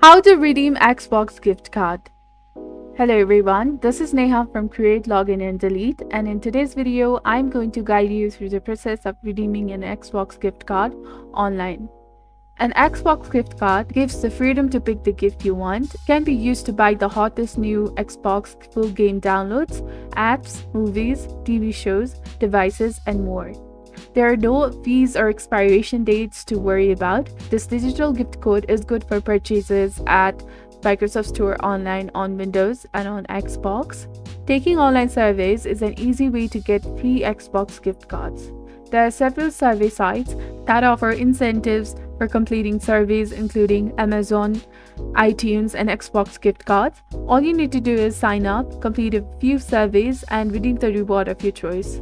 How to redeem Xbox gift card. Hello everyone, this is Neha from Create, Login and Delete, and in today's video, I'm going to guide you through the process of redeeming an Xbox gift card online. An Xbox gift card gives the freedom to pick the gift you want, can be used to buy the hottest new Xbox full game downloads, apps, movies, TV shows, devices, and more. There are no fees or expiration dates to worry about. This digital gift code is good for purchases at Microsoft Store online on Windows and on Xbox. Taking online surveys is an easy way to get free Xbox gift cards. There are several survey sites that offer incentives for completing surveys, including Amazon, iTunes, and Xbox gift cards. All you need to do is sign up, complete a few surveys, and redeem the reward of your choice.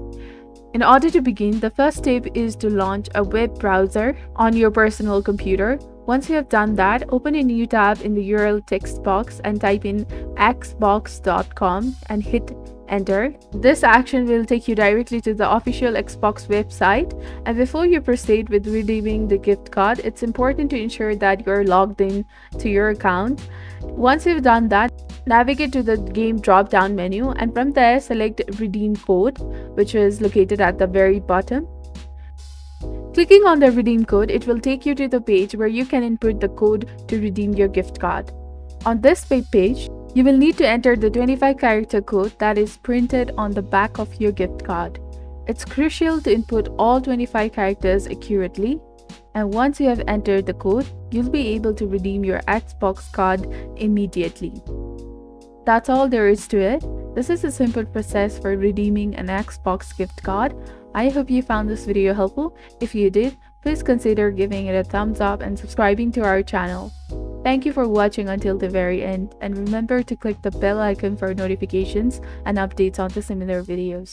In order to begin, the first step is to launch a web browser on your personal computer. Once you have done that, open a new tab in the URL text box and type in xbox.com and hit enter. This action will take you directly to the official Xbox website. And before you proceed with redeeming the gift card, it's important to ensure that you're logged in to your account. Once you've done that, navigate to the game drop-down menu and from there select redeem code, which is located at the very bottom. Clicking on the redeem code, it will take you to the page where you can input the code to redeem your gift card. On this page, you will need to enter the 25-character code that is printed on the back of your gift card. It's crucial to input all 25 characters accurately, and once you have entered the code, you'll be able to redeem your Xbox card immediately. That's all there is to it. This is a simple process for redeeming an Xbox gift card. I hope you found this video helpful. If you did, please consider giving it a thumbs up and subscribing to our channel. Thank you for watching until the very end, and remember to click the bell icon for notifications and updates on the similar videos.